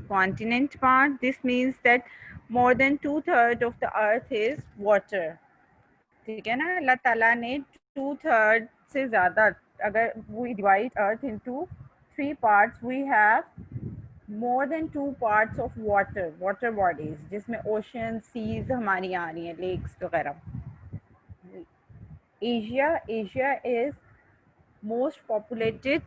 continent part. This means that more than 2/3 of the earth is water. ठीक है ना, अल्लाह ताला ने 2/3 से ज़्यादा, अगर we divide earth into 3 parts, we have more than 2 parts of water bodies, जिसमें ocean, seas हमारी आ रही हैं, lakes वगैरह. Asia is most populated,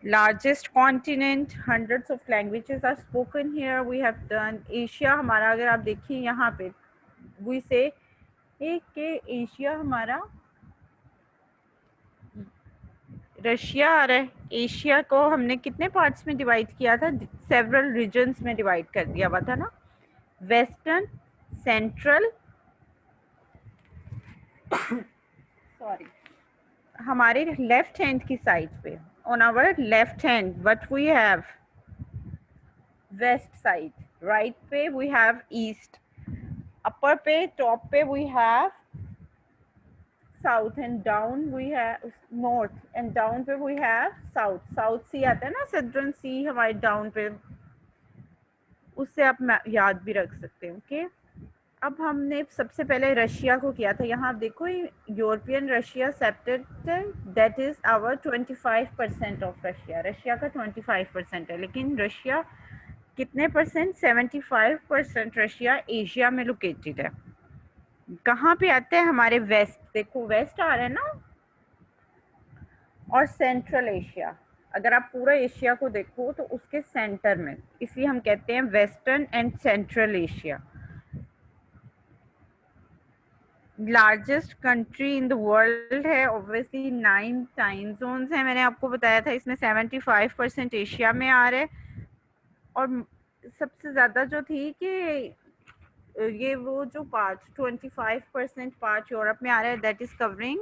largest continent. Hundreds of languages are spoken here. We have done Asia. हमारा अगर आप देखिए यहाँ पे we say कि एशिया हमारा रशिया आ रहा है. एशिया को हमने कितने पार्ट्स में डिवाइड किया था? सेवरल रीजन्स में डिवाइड कर दिया हुआ था ना. वेस्टर्न, सेंट्रल, सॉरी, हमारे लेफ्ट हैंड की साइड पे, on our left hand what we have west side, right पे वी हैव ईस्ट, अपर पे टॉप पे we have south and down we have north, and down पे we have south. South sea आता है ना, southern सी हमारे down पे, उससे आप याद भी रख सकते हैं. ओके, अब हमने सबसे पहले रशिया को किया था. यहाँ आप देखो European Russia separated, that is our 25% of Russia. Russia का 25% है, लेकिन रशिया कितने परसेंट? 75% रशिया एशिया में लोकेटेड है. कहाँ पे आता है? हमारे वेस्ट, देखो वेस्ट आ रहा है ना, और सेंट्रल एशिया. अगर आप पूरा एशिया को देखो तो उसके सेंटर में, इसलिए हम कहते हैं western and central Asia. Largest country in the world है, ऑब्वियसली 9 टाइम जोन्स हैं. मैंने आपको बताया था इसमें 75% एशिया में आ रहे. और सबसे ज़्यादा जो थी कि ये वो जो पार्ट 25% पार्ट यूरोप में आ रहा है, that is covering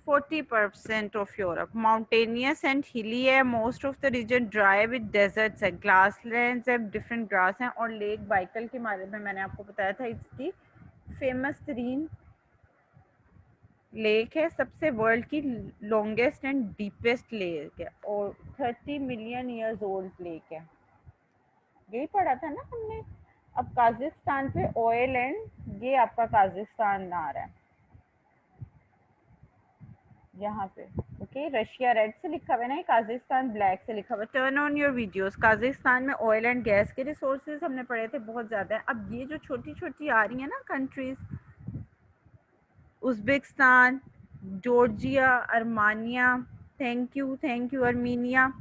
40% of Europe. Mountainous and hilly है. Most of the region dry with deserts है, grasslands है, different grass हैं. और लेक बाइकल के बारे में मैंने आपको बताया था, इसकी फेमस तरीन लेक है, सबसे वर्ल्ड की लॉन्गेस्ट एंड डीपेस्ट लेक है, और 30 मिलियन ईयर्स ओल्ड लेक है. यही पढ़ा था ना हमने. अब काजाकिस्तान पे ऑयल एंड, ये आपका काजाकिस्तान आ रहा है यहाँ पे. ओके, रशिया रेड से लिखा हुआ है ना, काजाकिस्तान ब्लैक से लिखा हुआ है. Turn on your videos. Kazakhstan में ऑयल एंड गैस के रिसोर्सेज हमने पढ़े थे, बहुत ज़्यादा है. अब ये जो छोटी छोटी आ रही है ना countries, Uzbekistan, Georgia, Armenia, thank you Armenia,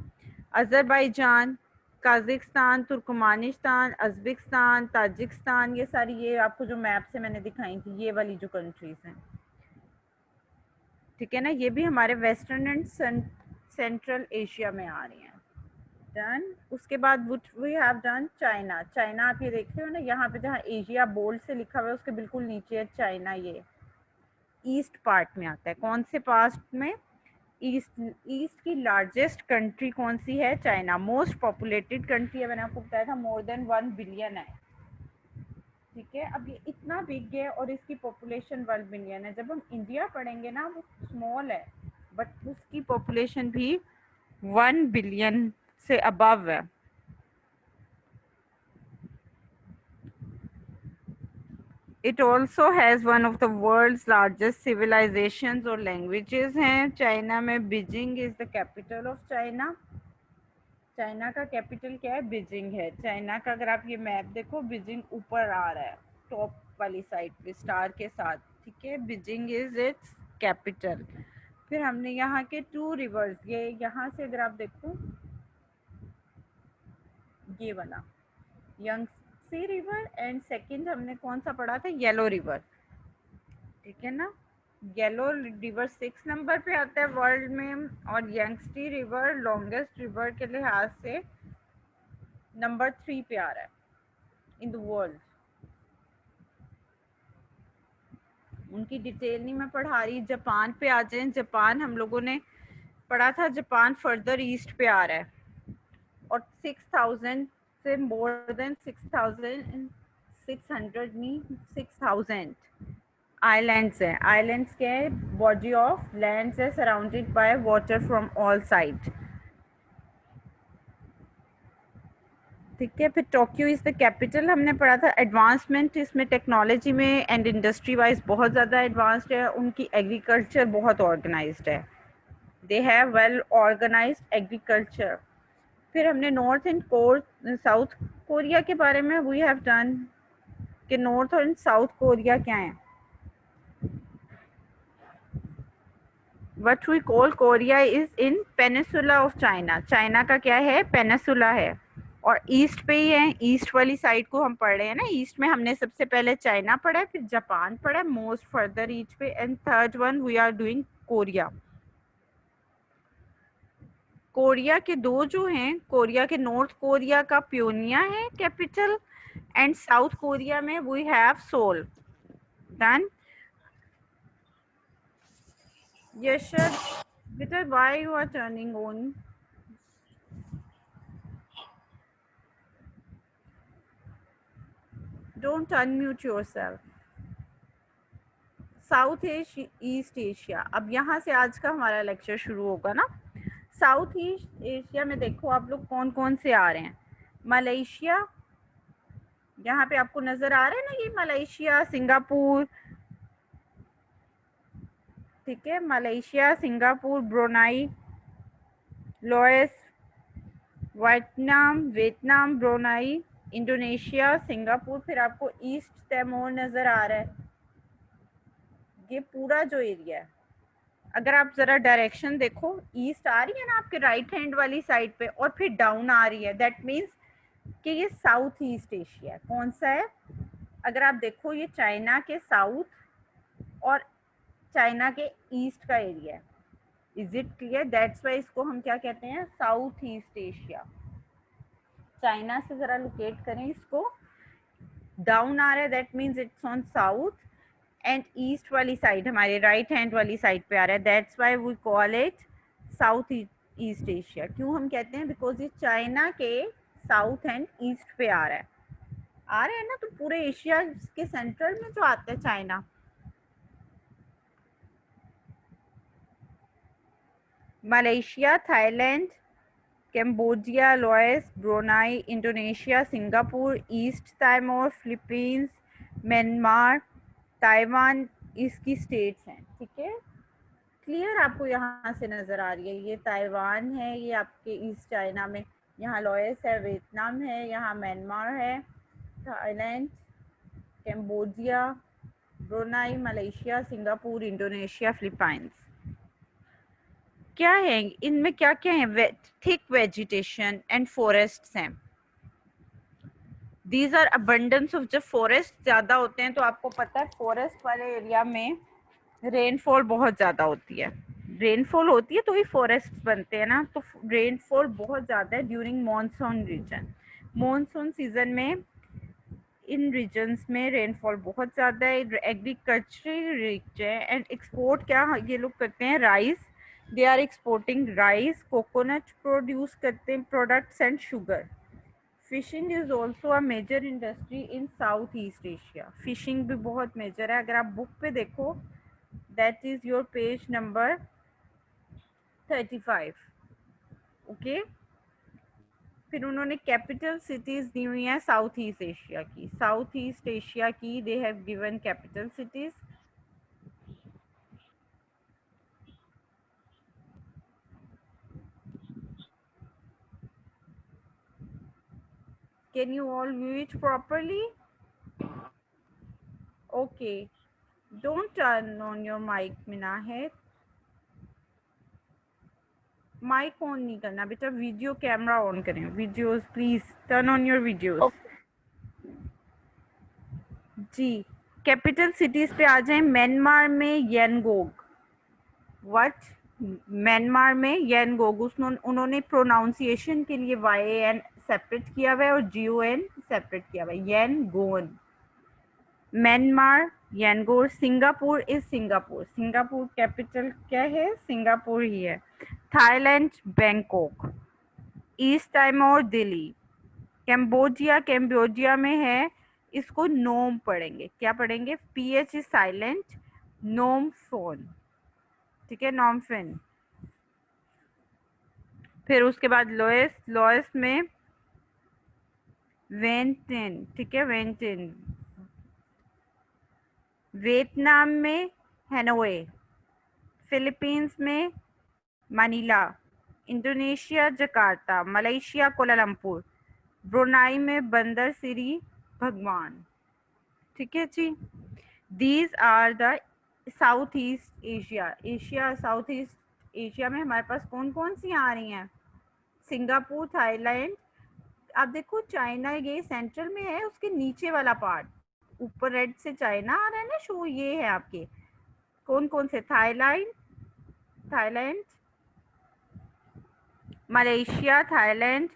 Azerbaijan, Kazakhstan, Turkmenistan, Uzbekistan, Tajikistan, ये सारी, ये आपको जो मैप से मैंने दिखाई थी, ये वाली जो कंट्रीज़ हैं, ठीक है ना, ये भी हमारे वेस्टर्न एंड सेंट्रल एशिया में आ रही हैं. डन. उसके बाद we have done China. China आप ये देख रहे हो ना, यहाँ पे जहाँ एशिया बोल्ड से लिखा हुआ है उसके बिल्कुल नीचे है चाइना. ये ईस्ट पार्ट में आता है. कौन से पार्ट में? ईस्ट. ईस्ट की लार्जेस्ट कंट्री कौन सी है? चाइना. मोस्ट पॉपुलेटेड कंट्री है, मैंने आपको बताया था, मोर देन 1 बिलियन है. ठीक है, अब ये इतना बिग है और इसकी पॉपुलेशन 1 बिलियन है. जब हम इंडिया पढ़ेंगे ना, वो स्मॉल है, बट उसकी पॉपुलेशन भी 1 बिलियन से अबव है. It also has one of the world's largest civilisations और लैंग्वेजेस हैं. चाइना में Beijing is the capital of China. China का कैपिटल क्या है? बीजिंग है. चाइना का अगर आप ये मैप देखो, बीजिंग ऊपर आ रहा है टॉप वाली साइड पे स्टार के साथ. ठीक है, बीजिंग इज इट्स कैपिटल. फिर हमने यहाँ के 2 रिवर्स, ये यहाँ से अगर आप देखो, ये वाला यंगसी रिवर, एंड सेकंड हमने कौन सा पढ़ा था? Yellow river. ठीक है ना, येलो रिवर 6 नंबर पे आता है वर्ल्ड में, और यंगस्टी रिवर लॉन्गेस्ट रिवर के लिहाज से नंबर 3 पे आ रहा है इन द वर्ल्ड. उनकी डिटेल नहीं मैं पढ़ा रही. जापान पे आ जाएं. जापान हम लोगों ने पढ़ा था, जापान फर्दर ईस्ट पे आ रहा है, और 6000 से मोर देन 6600 नहीं 6000 आइलैंड्स हैं. आइलैंड्स के बॉडी ऑफ लैंड्स है surrounded by water from all side. ठीक है। फिर टोक्यो इज़ द कैपिटल हमने पढ़ा था। एडवांसमेंट इसमें टेक्नोलॉजी में एंड इंडस्ट्री वाइज बहुत ज़्यादा एडवांस्ड है। उनकी एग्रीकल्चर बहुत ऑर्गेनाइज्ड है, they have well organised agriculture. फिर हमने नॉर्थ एंड साउथ कोरिया के बारे में वी हैव डन कि नॉर्थ एंड साउथ कोरिया क्या है। What we call Korea is in peninsula of China. China का क्या है, पेनिसुला है और ईस्ट पे ही है। ईस्ट वाली साइड को हम पढ़ रहे हैं ना। ईस्ट में हमने सबसे पहले चाइना पढ़ा है, फिर जापान पढ़ा है मोस्ट फर्दर ईस्ट पे, and third one we are doing Korea. Korea के दो जो हैं, कोरिया के नॉर्थ कोरिया का प्योनिया है कैपिटल, एंड साउथ कोरिया में we have Seoul. Done. Yashad बेटा why you are turning on? Don't unmute yourself. South east Asia, अब यहाँ से आज का हमारा लेक्चर शुरू होगा ना। साउथ ईस्ट एशिया में देखो आप लोग कौन कौन से आ रहे हैं। मलेशिया, यहाँ पे आपको नजर आ रहा है ना, ये मलेशिया, सिंगापुर, ठीक है। Malaysia, Singapore, Brunei, Laos, Vietnam, Brunei, Indonesia, Singapore. फिर आपको ईस्ट तिमोर नजर आ रहा है। ये पूरा जो एरिया है, अगर आप जरा डायरेक्शन देखो, ईस्ट आ रही है ना आपके राइट हैंड वाली साइड पे और फिर डाउन आ रही है, दैट मीन्स कि ये साउथ ईस्ट एशिया है। कौन सा है? अगर आप देखो ये चाइना के साउथ और चाइना के ईस्ट का एरिया है। Is it clear? That's why इसको हम क्या कहते हैं, साउथ ईस्ट एशिया। चाइना से जरा लोकेट करें इसको, डाउन आ रहा है that means it's on south, and east वाली साइड हमारे राइट हैंड वाली साइड पे आ रहा है, that's why we call it south east Asia. क्यों हम कहते हैं? बिकॉज ये चाइना के साउथ एंड ईस्ट पे आ रहे हैं ना, तो पूरे एशिया के सेंट्रल में जो आता है China. Malaysia, Thailand, Cambodia, Laos, Brunei, Indonesia, Singapore, east Timor, Philippines, Myanmar, Taiwan, इसकी स्टेट्स हैं। ठीक है, क्लियर? आपको यहाँ से नज़र आ रही है, ये ताइवान है, ये आपके ईस्ट चाइना में, यहाँ लाओस है, वियतनाम है, यहाँ म्यांमार है, Thailand, Cambodia, Brunei, Malaysia, Singapore, Indonesia, Philippines. क्या है इनमें, क्या क्या है? थिक वेजिटेशन एंड फॉरेस्ट्स हैं। दीज आर अबंडेंस ऑफ, जब फॉरेस्ट ज़्यादा होते हैं तो आपको पता है फॉरेस्ट वाले एरिया में रेनफॉल बहुत ज़्यादा होती है। रेनफॉल होती है तो ही फॉरेस्ट बनते हैं ना, तो रेनफॉल बहुत ज़्यादा है during monsoon region. Monsoon season में इन रीजन्स में रेनफॉल बहुत ज़्यादा है। एग्रीकल्चर रिच है एंड एक्सपोर्ट क्या ये लोग करते हैं, rice. They are exporting rice, coconut produce करते हैं products, and sugar. Fishing is also a major industry in south east Asia. Fishing भी बहुत मेजर है। अगर आप बुक पे देखो, that is your page number 35। Okay, फिर उन्होंने कैपिटल सिटीज दी हुई हैं साउथ ईस्ट एशिया की। साउथ ईस्ट एशिया की they have given capital cities. Can you all view it properly? Okay, don't turn on your mic Minahid. Mic on नहीं करना बेटा, video camera on करें। Videos please turn on your videos. जी, capital cities पे आ जाएं। Myanmar में यनगोग। What? Myanmar में यनगोग। उन्होंने प्रोनाउंसिएशन के लिए YAN सेपरेट किया हुआ है और GON सेपरेट किया हुआ है, Yangon. Myanmar, Yangon. Singapore is Singapore. Singapore capital क्या है? सिंगापुर ही है। Thailand, Bangkok. East Timor, Dili. Cambodia, Cambodia में है, इसको नोम पढ़ेंगे। क्या पढ़ेंगे? PH is silent, Phnom Penh. ठीक है, नोम फिन। फिर उसके बाद लाओस, लाओस में वेंटिन, ठीक है, वेंटिन। वियतनाम में हैनोई, फिलीपींस में Manila, Indonesia Jakarta, Malaysia Kuala Lumpur, Brunei में बंदर सिरी भगवान। ठीक है जी। These are the south east Asia, Asia south east Asia में हमारे पास कौन कौन सी आ रही हैं? Singapore, Thailand. आप देखो चाइना ये सेंट्रल में है, उसके नीचे वाला पार्ट ऊपर रेड से चाइना आ रहा है ना शो, ये है आपके कौन कौन से? Thailand, Thailand, Malaysia, Thailand,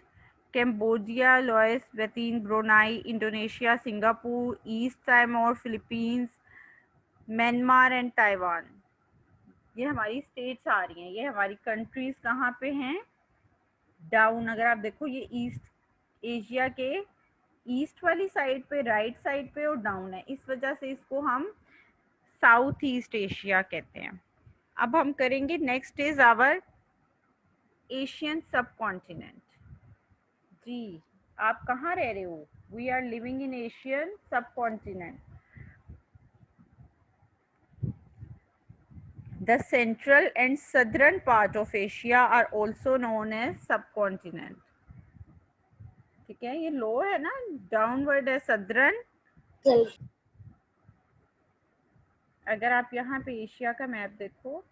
Cambodia, Laos, Vietnam, Brunei, Indonesia, Singapore, East Timor, Philippines, Myanmar and Taiwan. ये हमारी स्टेट्स आ रही हैं, ये हमारी कंट्रीज कहाँ पे हैं? डाउन। अगर आप देखो ये ईस्ट एशिया के ईस्ट वाली साइड पे, राइट साइड पे और डाउन है, इस वजह से इसको हम साउथ ईस्ट एशिया कहते हैं। अब हम करेंगे next is our Asian subcontinent. जी, आप कहाँ रह रहे हो? We are living in Asian subcontinent. The central and southern part of Asia are also known as subcontinent. ठीक है, ये लो है ना, डाउनवर्ड है सदर्न। अगर आप यहाँ पे एशिया का मैप देखो,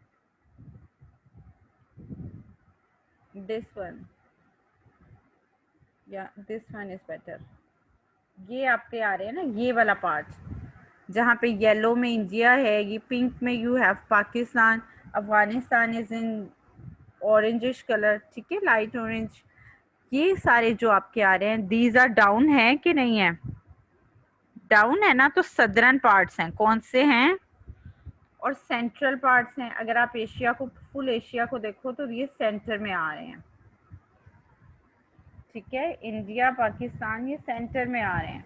दिस वन या दिस वन इज बेटर, ये आपके आ रहे हैं ना ये वाला पार्ट, जहाँ पे येलो में इंडिया है, ये पिंक में you have Pakistan, Afghanistan is in orangish colour, ठीक है, लाइट ऑरेंज। ये सारे जो आपके आ रहे हैं, दीज आर डाउन है कि नहीं है? डाउन है ना, तो सदर्न पार्ट्स हैं, कौन से हैं? और सेंट्रल पार्ट्स हैं। अगर आप एशिया को, फुल एशिया को देखो तो ये सेंटर में आ रहे हैं, ठीक है, इंडिया, पाकिस्तान ये सेंटर में आ रहे हैं,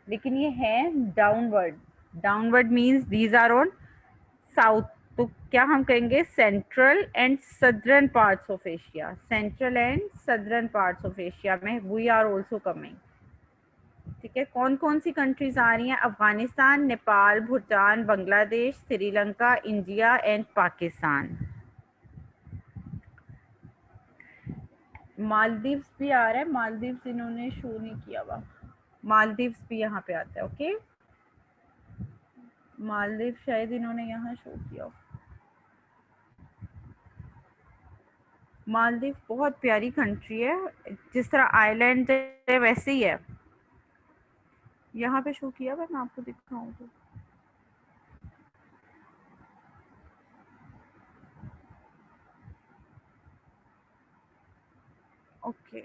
लेकिन ये है downward. Downward means these are on south. तो क्या हम कहेंगे? Central and southern parts of Asia, central and southern parts of Asia में वी आर ऑल्सो कमिंग। ठीक है, कौन कौन सी कंट्रीज आ रही हैं? Afghanistan, Nepal, Bhutan, Bangladesh, Sri Lanka, India and Pakistan. मालदीव्स भी आ रहा है, मालदीव्स इन्होंने शो नहीं किया हुआ, मालदीव्स भी यहाँ पे आता है। ओके, मालदीव शायद इन्होंने यहाँ शो किया। मालदीव बहुत प्यारी कंट्री है, जिस तरह आइलैंड है वैसे ही है। यहाँ पे शो किया मैं आपको दिखाऊं तो, okay,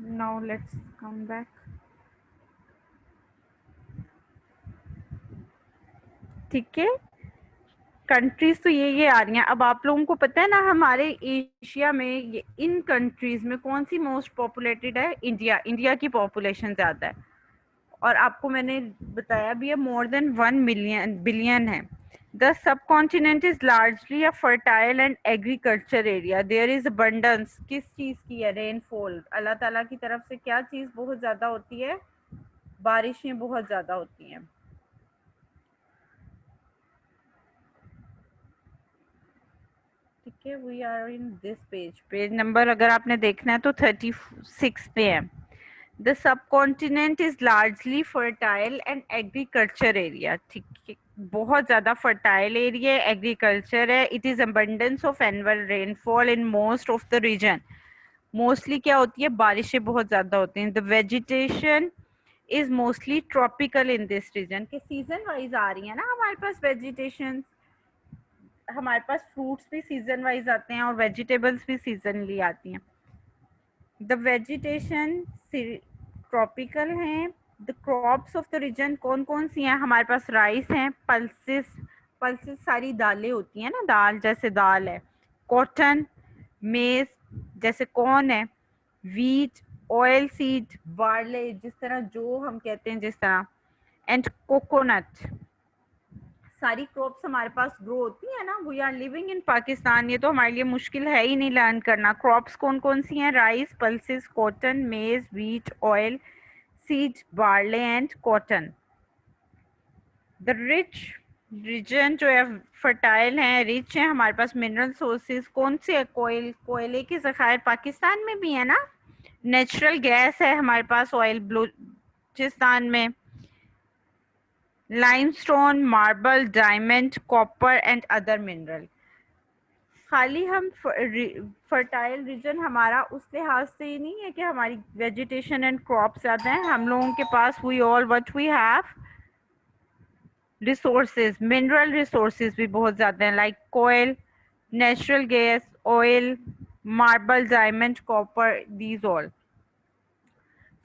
now let's come back. ठीक है, कंट्रीज तो ये आ रही हैं। अब आप लोगों को पता है ना, हमारे एशिया में ये इन कंट्रीज में कौन सी मोस्ट पॉपुलेटेड है? इंडिया। इंडिया की पॉपुलेशन ज़्यादा है, और आपको मैंने बताया भी है मोर देन 1 बिलियन है। The subcontinent is largely a fertile and agriculture area. There is abundance किस चीज़ की है? रेनफॉल। अल्लाह ताला की तरफ से क्या चीज़ बहुत ज़्यादा होती है? बारिशें बहुत ज़्यादा होती हैं। ठीक है, we are in this page, page number अगर आपने देखना है तो 36 पे है। The subcontinent is largely fertile and agriculture area. ठीक है, बहुत ज़्यादा फर्टाइल एरिया है, एग्रीकल्चर है। It is abundance of annual rainfall in most of the region. Mostly क्या होती है? बारिशें बहुत ज़्यादा होती हैं। The vegetation is mostly tropical in this region. के सीजन वाइज आ रही है ना हमारे पास वेजिटेशन, हमारे पास फ्रूट्स भी सीजन वाइज आते हैं और वेजिटेबल्स भी सीजनली आती हैं। द वेजिटेशन ट्रॉपिकल हैं। The crops of the region कौन कौन सी हैं? हमारे पास राइस हैं, पल्सेस, पल्सेस सारी दालें होती हैं ना, दाल जैसे दाल है, कॉटन, मेज जैसे कॉर्न है, वीट, ऑयल सीड, बार्ले जिस तरह जो हम कहते हैं जिस तरह, एंड कोकोनट, सारी क्रॉप्स हमारे पास ग्रो होती है ना। We are living in Pakistan, ये तो हमारे लिए मुश्किल है ही नहीं लर्न करना। क्रॉप्स कौन कौन सी हैं? राइस, पल्सेस, कॉटन, मेज, wheat, oil, seed, barley and cotton. The rich region जो है फर्टाइल है, रिच है, हमारे पास मिनरल सोर्सेज कौन से है? कोयले के ज़खायर पाकिस्तान में भी है ना। नेचुरल गैस है हमारे पास, ऑयल बलूचिस्तान में। Limestone, marble, diamond, copper and other mineral. खाली हम फर्टाइल रीजन हमारा उस लिहाज से ही नहीं है कि हमारी वेजिटेशन एंड क्रॉप ज़्यादा हैं, हम लोगों के पास we all what we have resources, mineral resources भी बहुत ज़्यादा हैं, लाइक कोयल, natural gas, oil, marble, diamond, copper, these all.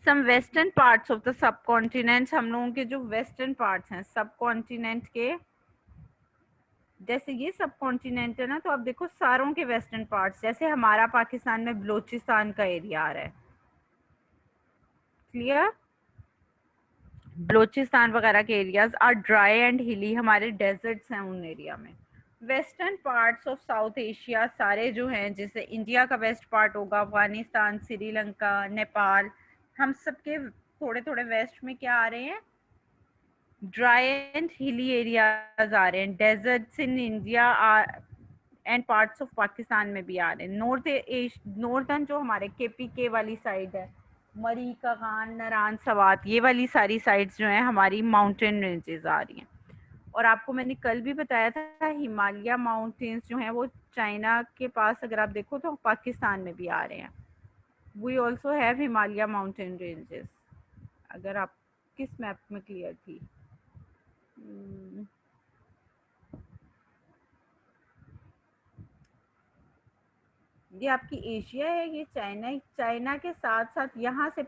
Some western parts of the subcontinent, हम लोगों के जो वेस्टर्न पार्ट्स हैं सब कॉन्टिनेंट के, जैसे ये सब कॉन्टिनेंट है ना, तो आप देखो सारों के वेस्टर्न पार्ट्स, जैसे हमारा पाकिस्तान में बलोचिस्तान का एरिया आ रहा है, क्लियर। बलोचिस्तान वगैरह के एरियाज आर ड्राई एंड हिली, हमारे डेजर्ट्स हैं उन एरिया में। Western parts of south Asia सारे जो हैं, जैसे इंडिया का वेस्ट पार्ट होगा, अफगानिस्तान, श्रीलंका, नेपाल, हम सबके थोड़े थोड़े वेस्ट में क्या आ रहे हैं? ड्राई एंड हिली एरियाज आ रहे हैं। Deserts in India and parts of Pakistan में भी आ रहे हैं। नॉर्थन जो हमारे केपीके वाली साइड है, मरी, कगान, नरान, सवात, ये वाली सारी साइड्स जो हैं हमारी माउंटेन रेंजेस आ रही हैं। और आपको मैंने कल भी बताया था हिमालय माउंटेन्स जो हैं वो चाइना के पास अगर आप देखो तो पाकिस्तान में भी आ रहे हैं। We also have Himalaya mountain ranges. अगर आप किस मैप में क्लियर थी? ये आपकी एशिया है, ये चाइना, चाइना के साथ साथ यहाँ से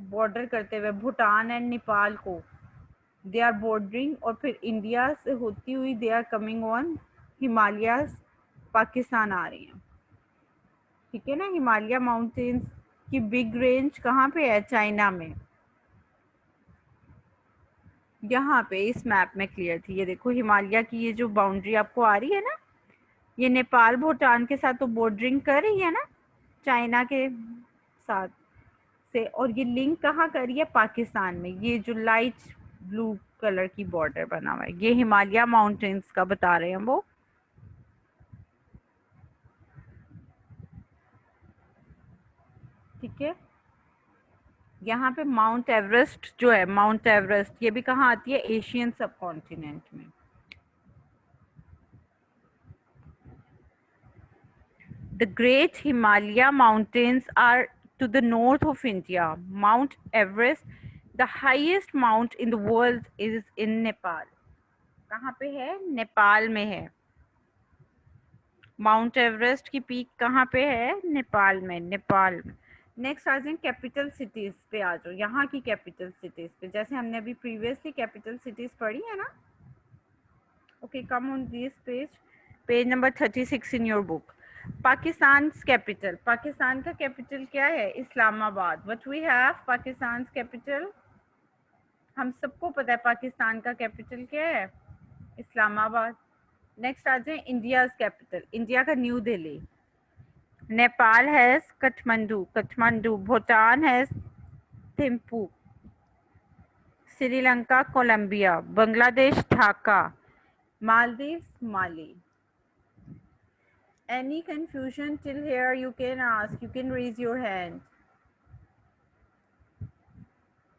बॉर्डर करते हुए भूटान एंड नेपाल को दे आर बॉर्डरिंग, और फिर इंडिया से होती हुई they are coming on Himalayas, Pakistan आ रही हैं, ठीक है ना। हिमालय माउंटेन्स की बिग रेंज कहाँ पे है? चाइना में। यहाँ पे इस मैप में क्लियर थी, ये देखो हिमालय की ये जो बाउंड्री आपको आ रही है ना, ये नेपाल भूटान के साथ तो बॉर्डरिंग कर रही है ना चाइना के साथ से, और ये लिंक कहाँ कर रही है? पाकिस्तान में। ये जो लाइट ब्लू कलर की बॉर्डर बना हुआ है, ये हिमालय माउंटेन्स का बता रहे हैं वो, ठीक है। यहाँ पे माउंट एवरेस्ट जो है, माउंट एवरेस्ट, ये भी कहाँ आती है? एशियन सब कॉन्टिनेंट में। The Great Himalaya Mountains are to the north of India. Mount Everest, the highest mount in the world, is in Nepal. कहाँ पे है? नेपाल में है। माउंट एवरेस्ट की पीक कहाँ पे है? नेपाल में, नेपाल में। नेक्स्ट आ जाए कैपिटल सिटीज पे, आ जाओ यहाँ की कैपिटल सिटीज पे, जैसे हमने अभी प्रीवियसली कैपिटल सिटीज पढ़ी है ना। Okay, come on this page, page number 36 in your book. Pakistan capital, Pakistan का कैपिटल क्या है? Islamabad. What we have? Pakistan capital, हम सबको पता है पाकिस्तान का कैपिटल क्या है? इस्लामाबाद। नेक्स्ट आ जाए इंडिया कैपिटल, इंडिया का न्यू दिल्ली। नेपाल है काठमांडू, काठमांडू। भूटान है Thimphu. Sri Lanka Colombia. Bangladesh Dhaka. Maldives Mali. Any confusion till here? You can ask, you can raise your hand.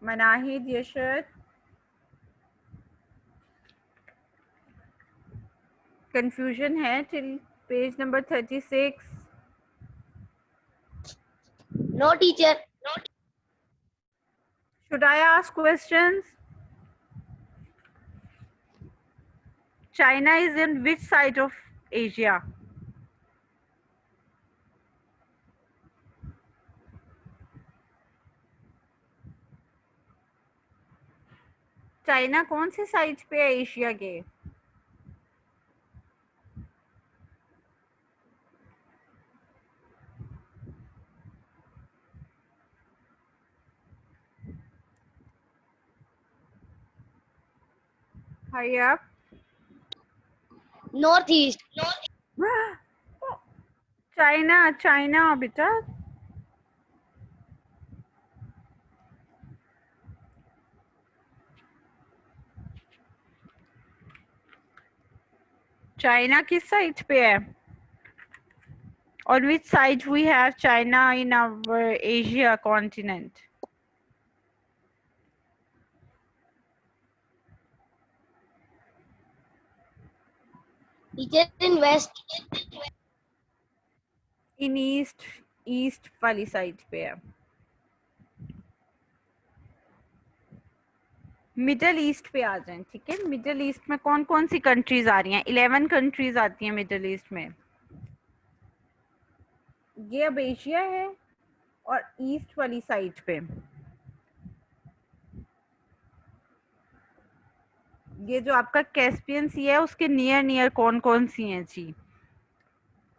Manahid, Yashad. Confusion है till page number 36? No, teacher. Should I ask questions? China is in which side of Asia? China कौन सी side पे है Asia के? Hurry up. North East. China, China बेटा। China किस side पे है? On which side we have China in our Asia continent? Teacher in West. In east, east वाली side पे है। मिडल ईस्ट पे आ जाएं, ठीक है। मिडल ईस्ट में कौन कौन सी कंट्रीज आ रही हैं? 11 कंट्रीज आती हैं मिडल ईस्ट में। ये अब एशिया है और ईस्ट वाली साइड पे ये जो आपका कैस्पियन सी है उसके नियर नियर कौन कौन सी हैं जी?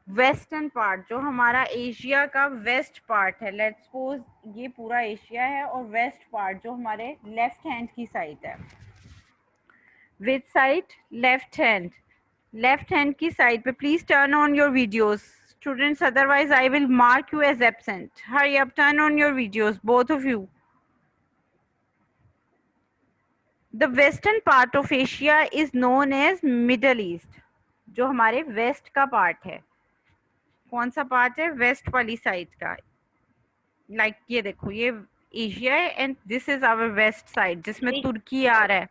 वेस्टर्न पार्ट जो हमारा एशिया का वेस्ट पार्ट है, लेट्स सपोज ये पूरा एशिया है, और वेस्ट पार्ट जो हमारे लेफ्ट हैंड की साइड है। Which side? Left hand. Left hand की साइड पे please turn on your videos students, otherwise I will mark you as absent. Hurry up, turn on your videos both of you. The western part of Asia is known as Middle East. जो हमारे waste का part है, कौन सा part है? Waste वाली side का। Like ये देखो, ये एशिया है and this is our west side जिसमें तुर्की आ रहा है।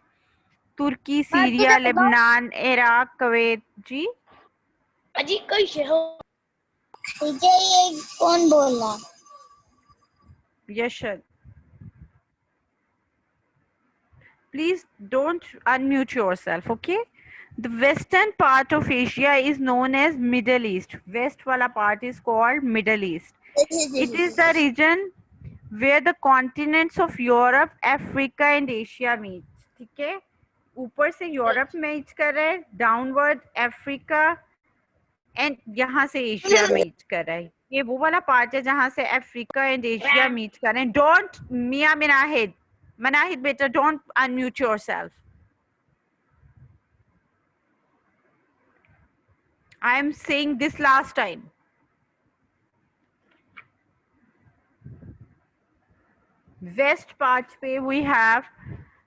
तुर्की, सीरिया, लेबनान, इराक, कुवैत। जी अजी कोई शहर। टीचर ये कौन बोल रहा? यशद, please don't unmute yourself, okay? The western part of Asia is known as Middle East. West wala part is called Middle East. It is the region where the continents of Europe, Africa and Asia meet. ठीक है, ऊपर से Europe meet कर रहा है, downward Africa and यहाँ से Asia meet कर रहा है। ये वो वाला पार्ट है जहाँ से अफ्रीका एंड एशिया मीट कर रहे हैं। डोंट मिया Minahid, Manahid beta, don't unmute yourself. I am saying this last time. West part पे we have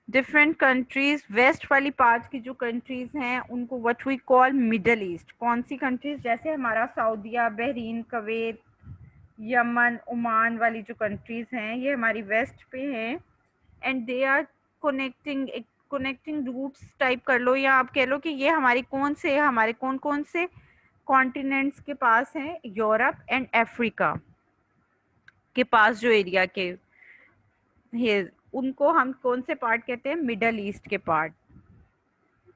different countries. West वाली part की जो countries हैं उनको what we call Middle East. कौन सी countries? जैसे हमारा सऊदीया, बहरीन, कुवैत, यमन, ओमान वाली जो countries हैं ये हमारी west पे हैं and they are connecting routes type कर लो, या आप कह लो कि ये हमारे कौन कौन से कॉन्टिनेंट्स के पास हैं? यूरोप एंड अफ्रीका के पास जो एरिया के है उनको हम कौन से पार्ट कहते हैं? मिडल ईस्ट के पार्ट।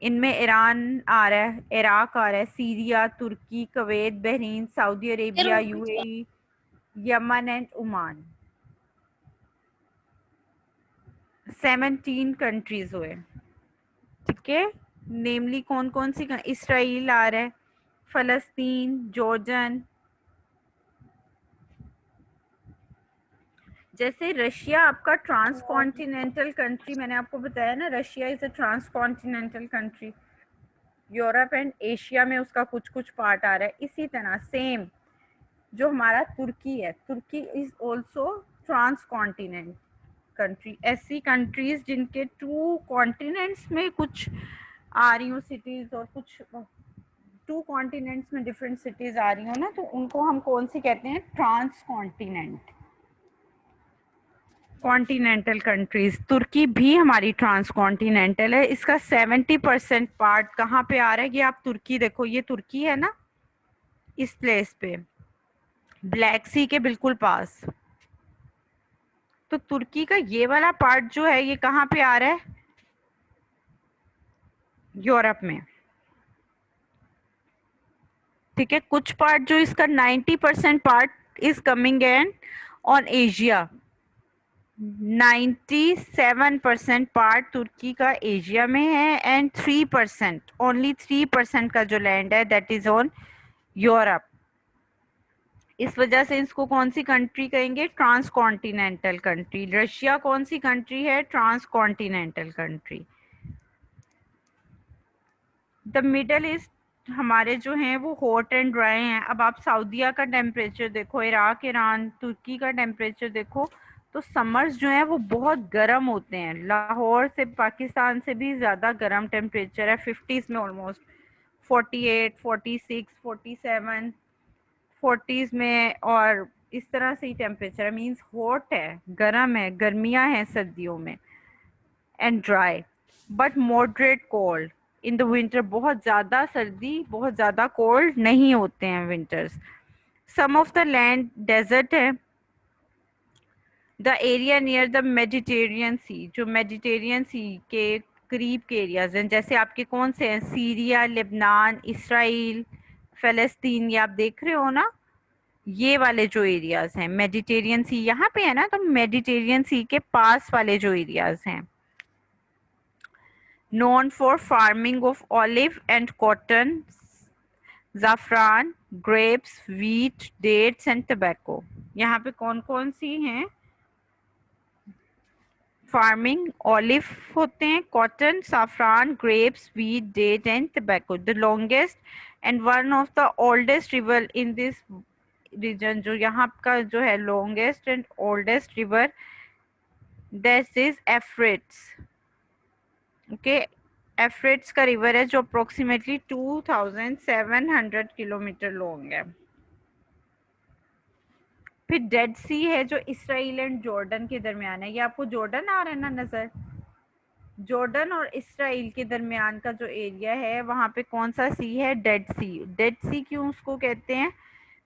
इनमें ईरान आ रहा है, इराक आ रहा है, सीरिया, तुर्की, Kuwait, Bahrain, Saudi Arabia, UAE, Yemen and Oman. 17 countries हुए, ठीक है। नेमली कौन कौन सी? इसराइल आ रहा है, फलस्तीन, जॉर्डन। जैसे रशिया आपका ट्रांस कॉन्टिनेंटल कंट्री, मैंने आपको बताया ना, Russia is a transcontinental country. Europe and Asia में उसका कुछ कुछ पार्ट आ रहा है। इसी तरह सेम जो हमारा तुर्की है, Turkey is also trans continent country. ऐसी कंट्रीज जिनके 2 कॉन्टिनेंट्स में कुछ आ रही हो सिटीज, और कुछ 2 कॉन्टिनेंट्स में डिफरेंट सिटीज आ रही हो ना, तो उनको हम कौन सी कहते हैं? Trans continent continental countries. तुर्की भी हमारी ट्रांस कॉन्टिनेंटल है। इसका 70% पार्ट कहाँ पे आ रहा है? ये आप तुर्की देखो, ये तुर्की है ना, इस प्लेस पे ब्लैक सी के बिल्कुल पास। तो तुर्की का ये वाला पार्ट जो है ये कहाँ पे आ रहा है? यूरोप में, ठीक है। कुछ पार्ट जो इसका 90% part is coming in on Asia. 97% part तुर्की का एशिया में है एंड 3%, ओनली 3% का जो लैंड है दैट इज ऑन यूरोप। इस वजह से इसको कौन सी कंट्री कहेंगे? Transcontinental country. रशिया कौन सी कंट्री है? Transcontinental country. The Middle East हमारे जो हैं वो हॉट एंड ड्राई हैं। अब आप सऊदीया का टेम्परेचर देखो, इराक, ईरान, तुर्की का टेम्परेचर देखो, तो समर्स जो हैं वो बहुत गर्म होते हैं। लाहौर से, पाकिस्तान से भी ज़्यादा गर्म टेम्परेचर है, 50s में ऑलमोस्ट, 48, 46, 47, 40s में, और इस तरह से ही टेम्परेचर है। मीन्स हॉट है, गर्म है, गर्मियाँ हैं सर्दियों में। And dry but moderate cold in the winter. बहुत ज़्यादा सर्दी, बहुत ज़्यादा कोल्ड नहीं होते हैं winters. Some of the land desert है। The area near the Mediterranean sea, जो मेडिटेरियन सी के करीब के एरियाज हैं, जैसे आपके कौन से हैं, सीरिया, लेबनान, इसराइल, फ़लस्तीन, ये आप देख रहे हो ना, ये वाले जो एरियाज हैं, मेडिटेरियन सी यहाँ पे है ना, तो मेडिटेरियन सी के पास वाले जो एरियाज हैं। known for farming of olive and cotton, ज़ाफ़रान, grapes, wheat, dates and tobacco। यहाँ पे कौन कौन सी हैं? फार्मिंग, ऑलिव होते हैं, cotton, saffron, grapes, wheat, date and tobacco। the longest and one of the oldest river in this region, जो यहाँ का जो है longest and oldest river, this is Euphrates। Okay, Euphrates का रिवर है जो अप्रोक्सीमेटली 2700 किलोमीटर लॉन्ग है। फिर डेड सी है जो इसराइल एंड जॉर्डन के दरमियान है। ये आपको जॉर्डन आ रहा है ना नज़र, जॉर्डन और इसराइल के दरमियान का जो एरिया है वहाँ पे कौन सा सी है? डेड सी। डेड सी क्यों उसको कहते हैं?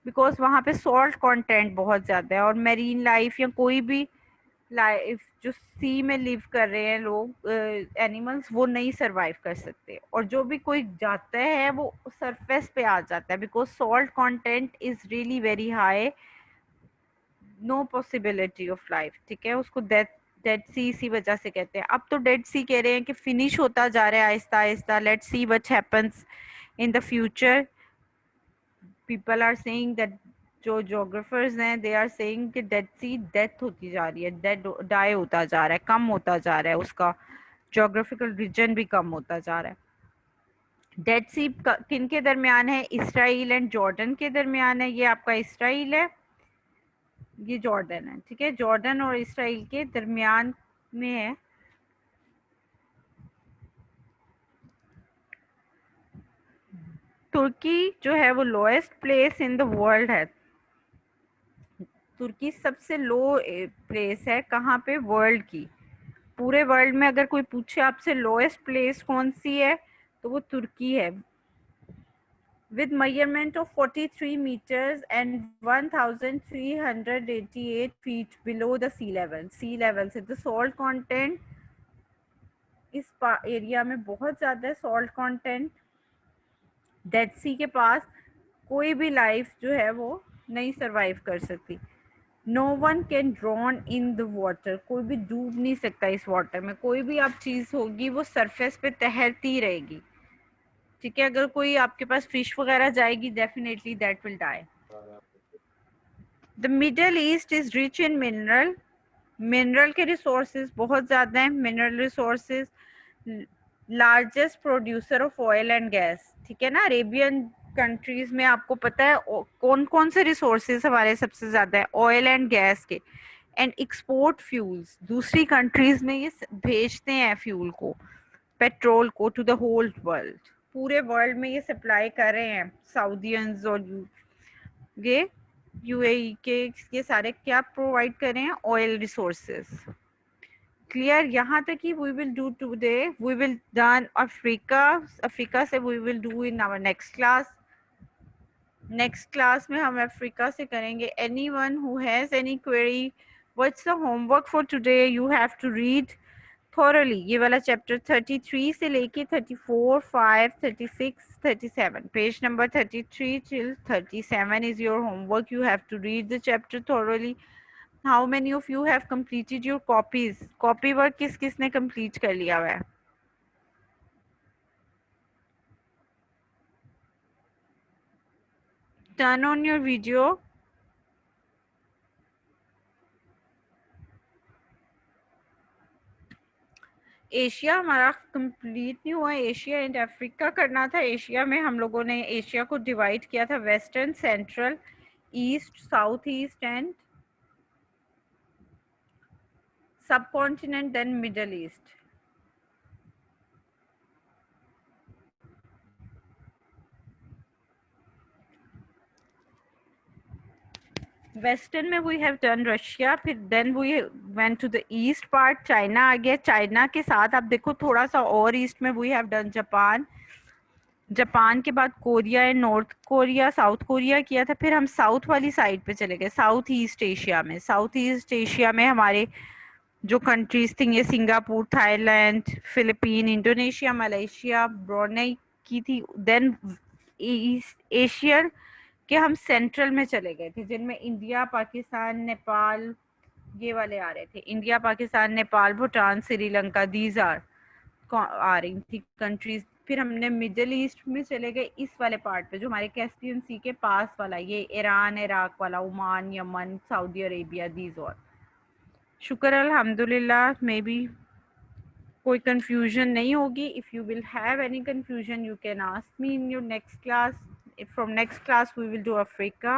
बिकॉज वहाँ पे सॉल्ट कंटेंट बहुत ज़्यादा है, और मेरीन लाइफ या कोई भी लाइफ जो सी में लिव कर रहे हैं लोग, एनिमल्स, वो नहीं सरवाइव कर सकते। और जो भी कोई जाता है वो सरफेस पे आ जाता है, because salt content is really very high, no possibility of life. ठीक है, उसको डेथ, डेड सी इसी वजह से कहते हैं। अब तो डेड सी कह रहे हैं कि फिनिश होता जा रहा है आहिस्ता आहिस्ता। Let's see what happens in the future. People are saying that, जो जोग्राफर्स हैं दे आर सेइंग कि डेड सी डेथ होती जा रही है, डेड डाई होता जा रहा है, कम होता जा रहा है, उसका जोग्राफिकल रीजन भी कम होता जा रहा है। डेड सी किन के दरमियान है? इसराइल एंड जॉर्डन के दरमियान है। ये आपका इसराइल है, ये जॉर्डन है। ठीक है, जॉर्डन और इसराइल के दरमियान में है। तुर्की जो है वो lowest place in the world है। तुर्की सबसे लो प्लेस है कहाँ पे? वर्ल्ड की। पूरे वर्ल्ड में अगर कोई पूछे आपसे लोएस्ट प्लेस कौन सी है, तो वो तुर्की है। with measurement of 43 meters and 1388 feet below the sea level। sea level से the salt content इस एरिया में बहुत ज़्यादा है, सॉल्ट कंटेंट। डेड सी के पास कोई भी लाइफ जो है वो नहीं सरवाइव कर सकती। No one can drown in the water, कोई भी डूब नहीं सकता इस वाटर में। कोई भी आप चीज़ होगी वो सरफेस पे तैरती रहेगी। ठीक है, अगर कोई आपके पास फिश वगैरह जाएगी, definitely that will die. The Middle East is rich in mineral, mineral के रिसोर्सेज बहुत ज़्यादा हैं। Mineral resources, largest producer of oil and gas. ठीक है ना, अरेबियन कंट्रीज में आपको पता है कौन कौन से रिसोर्सेज हमारे सबसे ज़्यादा है? ऑयल एंड गैस के। एंड एक्सपोर्ट फ्यूल्स, दूसरी कंट्रीज में ये भेजते हैं फ्यूल को, पेट्रोल को, टू द होल वर्ल्ड। पूरे वर्ल्ड में ये सप्लाई कर रहे हैं सऊदियंस और ये यूएई के, ये सारे क्या प्रोवाइड कर रहे हैं? Oil resources. क्लियर? यहाँ तक ही we will do today. We will done Africa, Africa से we will do in our next class. Next class में हम अफ्रीका से करेंगे। Anyone who has any query, what's the homework for today? You have to read thoroughly ये वाला chapter 33 से लेके 34, 5, 36, 37, page number 33 till 37 is your homework. You have to read the chapter thoroughly. How many of you have completed your copies? Copy work किस किसने complete कर लिया हुआ है? Turn on your video. Asia हमारा कंप्लीट नहीं हुआ, एशिया एंड अफ्रीका करना था। एशिया में हम लोगों ने एशिया को डिवाइड किया था western, central, east, south east and subcontinent, then middle east. Western में वी हैव डन रशिया, फिर then we went to the east part, China आ गया। चाइना के साथ आप देखो थोड़ा सा और ईस्ट में we have done Japan. Japan के बाद Korea and North Korea, South Korea किया था। फिर हम साउथ वाली साइड पे चले गए, साउथ ईस्ट एशिया में। साउथ ईस्ट एशिया में हमारे जो कंट्रीज थी ये Singapore, Thailand, Philippine, Indonesia, Malaysia, Brunei की थी। देन ईस्ट एशिया के हम सेंट्रल में चले गए थे, जिनमें इंडिया, पाकिस्तान, नेपाल ये वाले आ रहे थे। India, Pakistan, Nepal, Bhutan, Sri Lanka, these are आ रही थी कंट्रीज। फिर हमने मिडिल ईस्ट में चले गए, इस वाले पार्ट पे जो हमारे कैस्पियन सी के पास वाला, ये ईरान, इराक वाला, Oman, Yemen, Saudi Arabia, these और। शुक्र अल्हम्दुलिल्लाह, मे बी कोई कंफ्यूजन नहीं होगी। If you will have any confusion you can ask me in your next class. From next class we will do Africa.